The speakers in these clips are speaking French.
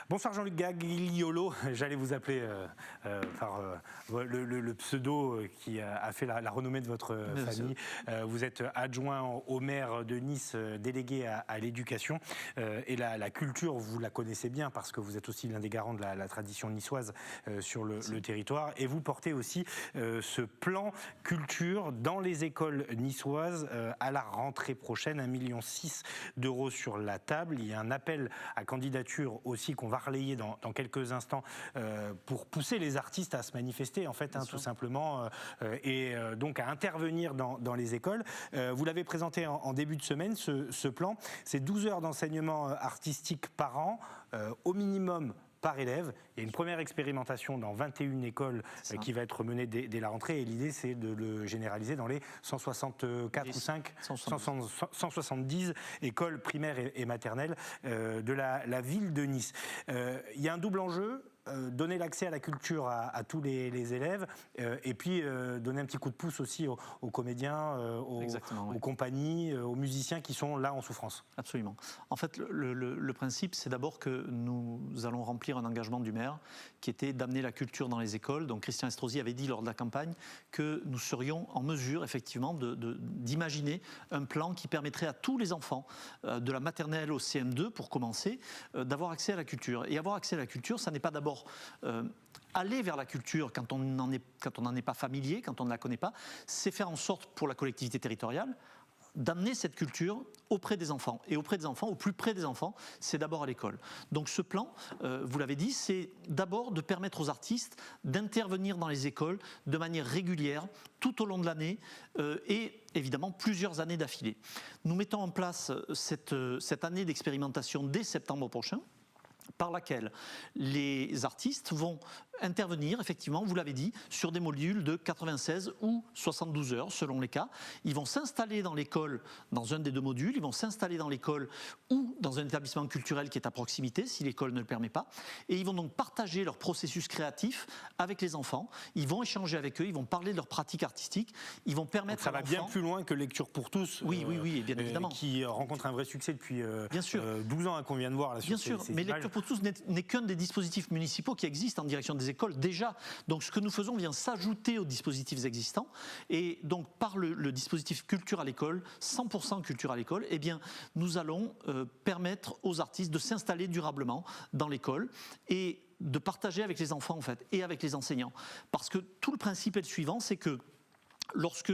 Bonsoir Jean-Luc Gagliolo, j'allais vous appeler par le pseudo qui a fait la renommée de votre famille. Vous êtes adjoint au maire de Nice, délégué à l'éducation. Et la culture, vous la connaissez bien parce que vous êtes aussi l'un des garants de la tradition niçoise sur le territoire. Et vous portez aussi ce plan culture dans les écoles niçoises à la rentrée prochaine, 1,6 million d'euros sur la table. Il y a un appel à candidature aussi qu'on va relayer dans quelques instants pour pousser les artistes à se manifester en fait, tout simplement, et donc à intervenir dans les écoles. Vous l'avez présenté en début de semaine, ce plan. C'est 12 heures d'enseignement artistique par an, au minimum par élève. Il y a une première expérimentation dans 21 écoles qui va être menée dès la rentrée, et l'idée c'est de le généraliser dans les 164 ou 170 écoles primaires et maternelles de la ville de Nice. Il y a un double enjeu. Donner l'accès à la culture à tous les élèves, et puis donner un petit coup de pouce aussi aux comédiens, aux compagnies, aux musiciens qui sont là en souffrance. Absolument. En fait, le principe, c'est d'abord que nous allons remplir un engagement du maire qui était d'amener la culture dans les écoles. Donc Christian Estrosi avait dit lors de la campagne que nous serions en mesure, effectivement, d'imaginer un plan qui permettrait à tous les enfants, de la maternelle au CM2, pour commencer, d'avoir accès à la culture. Et avoir accès à la culture, ça n'est pas d'abord aller vers la culture quand on n'en est pas familier, quand on ne la connaît pas, c'est faire en sorte pour la collectivité territoriale d'amener cette culture auprès des enfants. Et auprès des enfants, au plus près des enfants, c'est d'abord à l'école. Donc ce plan, vous l'avez dit, c'est d'abord de permettre aux artistes d'intervenir dans les écoles de manière régulière, tout au long de l'année, et évidemment plusieurs années d'affilée. Nous mettons en place cette année d'expérimentation dès septembre prochain, par laquelle les artistes vont intervenir, effectivement, vous l'avez dit, sur des modules de 96 ou 72 heures, selon les cas. Ils vont s'installer dans l'école, dans un des deux modules, ils vont s'installer dans l'école ou dans un établissement culturel qui est à proximité, si l'école ne le permet pas, et ils vont donc partager leur processus créatif avec les enfants, ils vont échanger avec eux, ils vont parler de leur pratique artistique, ils vont permettre donc ça va bien plus loin que Lecture pour tous, oui, bien évidemment, qui rencontre un vrai succès depuis bien sûr. 12 ans qu'on vient de voir. Là, bien sûr, mais Lecture pour tous n'est qu'un des dispositifs municipaux qui existent en direction des écoles déjà. Donc ce que nous faisons vient s'ajouter aux dispositifs existants, et donc par le dispositif Culture à l'école, 100% Culture à l'école, eh bien nous allons permettre aux artistes de s'installer durablement dans l'école et de partager avec les enfants en fait, et avec les enseignants. Parce que tout le principe est le suivant, c'est que lorsque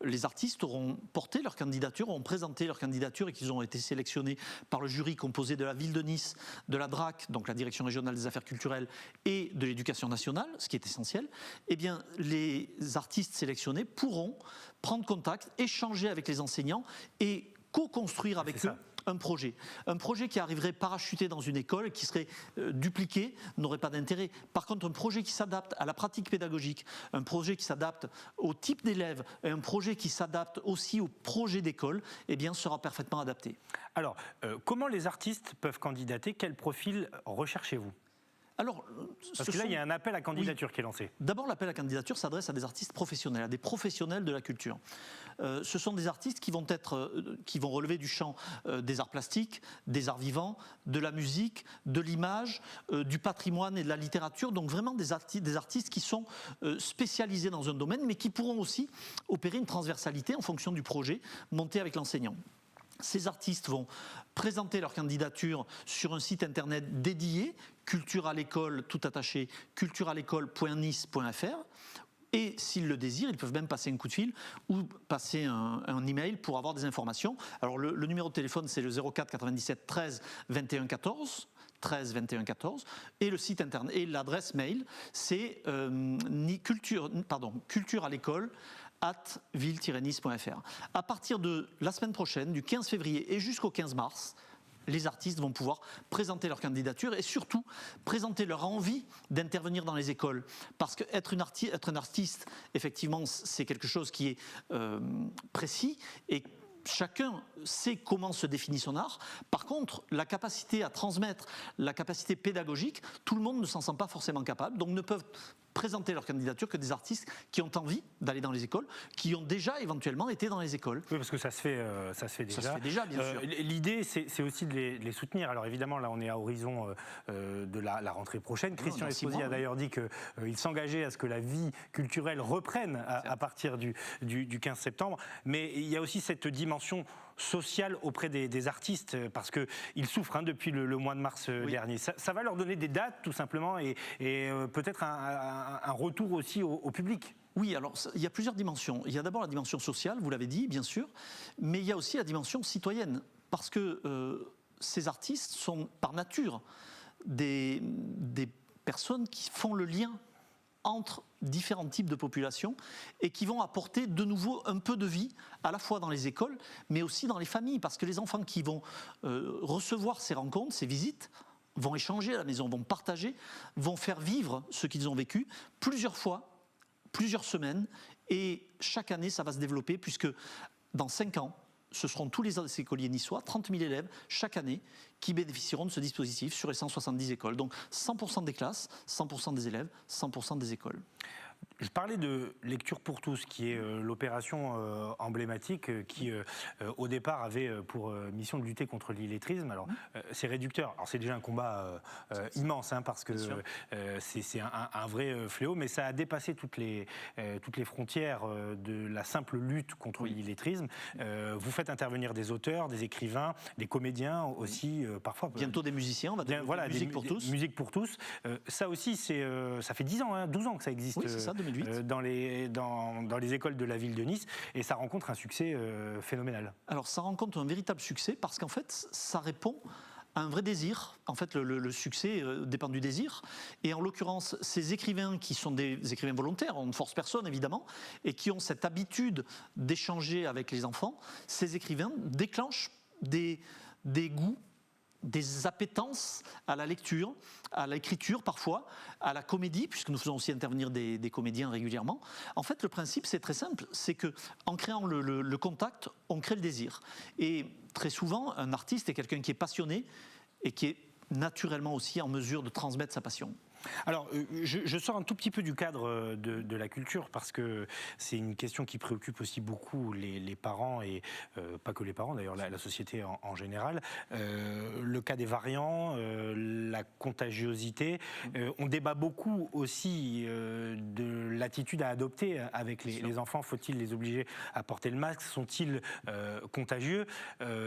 les artistes auront porté leur candidature, auront présenté leur candidature et qu'ils ont été sélectionnés par le jury composé de la ville de Nice, de la DRAC, donc la Direction régionale des affaires culturelles, et de l'éducation nationale, ce qui est essentiel, eh bien les artistes sélectionnés pourront prendre contact, échanger avec les enseignants et co-construire avec eux un projet qui arriverait parachuté dans une école, qui serait dupliqué, n'aurait pas d'intérêt. Par contre, un projet qui s'adapte à la pratique pédagogique, un projet qui s'adapte au type d'élèves, et un projet qui s'adapte aussi au projet d'école, eh bien, sera parfaitement adapté. Alors, comment les artistes peuvent candidater? Quel profil recherchez-vous? Alors, parce que là, il y a un appel à candidature qui est lancé. D'abord, l'appel à candidature s'adresse à des artistes professionnels, à des professionnels de la culture. Ce sont des artistes qui vont relever du champ des arts plastiques, des arts vivants, de la musique, de l'image, du patrimoine et de la littérature. Donc vraiment des artistes qui sont spécialisés dans un domaine, mais qui pourront aussi opérer une transversalité en fonction du projet monté avec l'enseignant. Ces artistes vont présenter leur candidature sur un site internet dédié, Culture à l'école, tout attaché, culturealécole.nice.fr. Et s'ils le désirent, ils peuvent même passer un coup de fil ou passer un email pour avoir des informations. Alors le numéro de téléphone, c'est le 04 97 13 21 14. 13 21 14, et le site internet et l'adresse mail, c'est culturealécole@ville-nice.fr. À partir de la semaine prochaine, du 15 février et jusqu'au 15 mars, les artistes vont pouvoir présenter leur candidature et surtout présenter leur envie d'intervenir dans les écoles. Parce qu'être un artiste, effectivement, c'est quelque chose qui est précis et chacun sait comment se définit son art. Par contre, la capacité à transmettre, la capacité pédagogique, tout le monde ne s'en sent pas forcément capable, donc ne peuvent présenter leur candidature que des artistes qui ont envie d'aller dans les écoles, qui ont déjà éventuellement été dans les écoles. Oui, parce que ça se fait déjà. Ça se fait déjà, bien sûr. L'idée, c'est aussi de les soutenir. Alors évidemment, là, on est à horizon de la rentrée prochaine. Christian Estrosi a d'ailleurs dit qu'il s'engageait à ce que la vie culturelle reprenne à partir du 15 septembre. Mais il y a aussi cette dimension sociale auprès des artistes, parce qu'ils souffrent depuis le mois de mars dernier. Ça va leur donner des dates, tout simplement, et peut-être un retour aussi au public. Oui, alors il y a plusieurs dimensions. Il y a d'abord la dimension sociale, vous l'avez dit, bien sûr, mais il y a aussi la dimension citoyenne, parce que ces artistes sont par nature des personnes qui font le lien entre différents types de populations et qui vont apporter de nouveau un peu de vie, à la fois dans les écoles, mais aussi dans les familles, parce que les enfants qui vont recevoir ces rencontres, ces visites, vont échanger à la maison, vont partager, vont faire vivre ce qu'ils ont vécu plusieurs fois, plusieurs semaines, et chaque année ça va se développer, puisque dans 5 ans, ce seront tous les écoliers niçois, 30 000 élèves chaque année, qui bénéficieront de ce dispositif sur les 170 écoles. Donc 100% des classes, 100% des élèves, 100% des écoles. Je parlais de Lecture pour tous, qui est l'opération emblématique qui, au départ, avait pour mission de lutter contre l'illettrisme. Alors, c'est réducteur. Alors, c'est déjà un combat immense, parce que c'est un vrai fléau, mais ça a dépassé toutes les frontières de la simple lutte contre l'illettrisme. Vous faites intervenir des auteurs, des écrivains, des comédiens aussi, parfois. Bientôt des musiciens, on va dire. Voilà, musique pour tous. Musique pour tous. Ça aussi, ça fait 10 ans, 12 ans que ça existe. Oui, c'est ça, 2008. Dans les écoles de la ville de Nice, et ça rencontre un succès phénoménal. Alors ça rencontre un véritable succès parce qu'en fait ça répond à un vrai désir. En fait le succès dépend du désir, et en l'occurrence ces écrivains qui sont des écrivains volontaires, on ne force personne évidemment, et qui ont cette habitude d'échanger avec les enfants, ces écrivains déclenchent des goûts, des appétences à la lecture, à l'écriture parfois, à la comédie, puisque nous faisons aussi intervenir des comédiens régulièrement. En fait, le principe, c'est très simple, c'est qu'en créant le contact, on crée le désir. Et très souvent, un artiste est quelqu'un qui est passionné et qui est naturellement aussi en mesure de transmettre sa passion. Alors, je sors un tout petit peu du cadre de la culture, parce que c'est une question qui préoccupe aussi beaucoup les parents, et pas que les parents d'ailleurs, la société en général. Le cas des variants, la contagiosité. On débat beaucoup aussi de l'attitude à adopter avec les enfants. Faut-il les obliger à porter le masque? Sont-ils contagieux?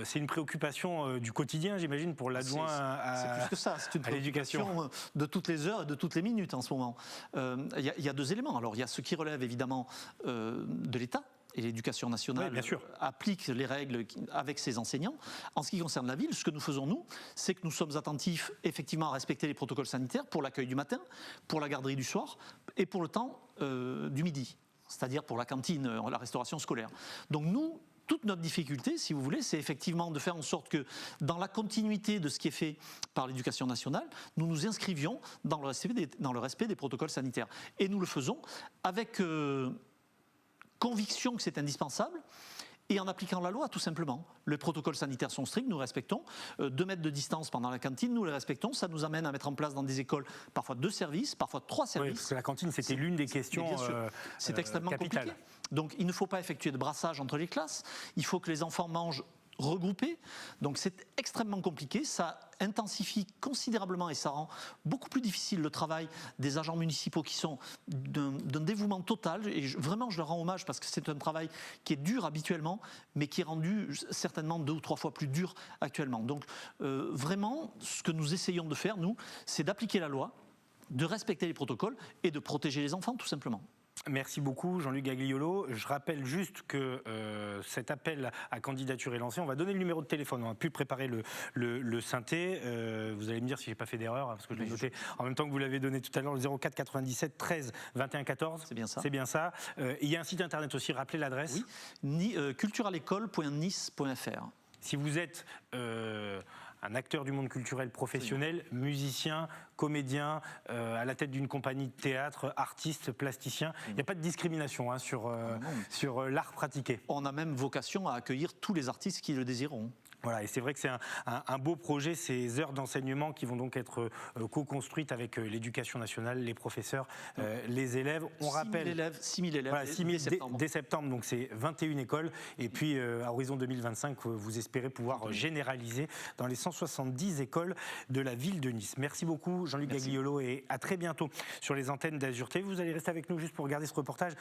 C'est une préoccupation du quotidien, j'imagine, pour l'adjoint c'est plus que ça, c'est une préoccupation de toutes les heures, de toutes les minutes en ce moment. Il y a 2 éléments. Alors il y a ce qui relève évidemment de l'État, et l'éducation nationale applique les règles avec ses enseignants. En ce qui concerne la ville, ce que nous faisons nous, c'est que nous sommes attentifs effectivement à respecter les protocoles sanitaires pour l'accueil du matin, pour la garderie du soir et pour le temps du midi, c'est-à-dire pour la cantine, la restauration scolaire. Donc nous, toute notre difficulté, si vous voulez, c'est effectivement de faire en sorte que, dans la continuité de ce qui est fait par l'éducation nationale, nous nous inscrivions dans le respect des protocoles sanitaires. Et nous le faisons avec conviction que c'est indispensable, et en appliquant la loi, tout simplement. Les protocoles sanitaires sont stricts, nous respectons. 2 mètres de distance pendant la cantine, nous les respectons. Ça nous amène à mettre en place dans des écoles parfois 2 services, parfois 3 services. Oui, parce que la cantine, c'était l'une des questions c'est extrêmement compliqué. Donc il ne faut pas effectuer de brassage entre les classes. Il faut que les enfants mangent regroupés. Donc c'est extrêmement compliqué. Ça intensifie considérablement et ça rend beaucoup plus difficile le travail des agents municipaux, qui sont d'un dévouement total. Et vraiment, je leur rends hommage, parce que c'est un travail qui est dur habituellement, mais qui est rendu certainement 2 ou 3 fois plus dur actuellement. Donc vraiment, ce que nous essayons de faire, nous, c'est d'appliquer la loi, de respecter les protocoles et de protéger les enfants, tout simplement. Merci beaucoup, Jean-Luc Gagliolo. Je rappelle juste que cet appel à candidature est lancé. On va donner le numéro de téléphone. On a pu préparer le synthé. Vous allez me dire si j'ai pas fait d'erreur, parce que je l'ai noté en même temps que vous l'avez donné tout à l'heure, le 04 97 13 21 14. C'est bien ça. C'est bien ça. Il y a un site internet aussi. Rappelez l'adresse. Oui. culturalecole.nice.fr. Si vous êtes un acteur du monde culturel professionnel, musicien, comédien, à la tête d'une compagnie de théâtre, artiste, plasticien, il n'y a pas de discrimination sur l'art pratiqué. On a même vocation à accueillir tous les artistes qui le désireront. Voilà, et c'est vrai que c'est un beau projet, ces heures d'enseignement qui vont donc être co-construites avec l'éducation nationale, les professeurs, les élèves. On rappelle 6 000 élèves voilà, 6 000 dès septembre, donc c'est 21 écoles. Et puis à horizon 2025, vous espérez pouvoir généraliser dans les 170 écoles de la ville de Nice. Merci beaucoup Jean-Luc Gagliolo et à très bientôt sur les antennes d'Azur TV. Vous allez rester avec nous juste pour regarder ce reportage.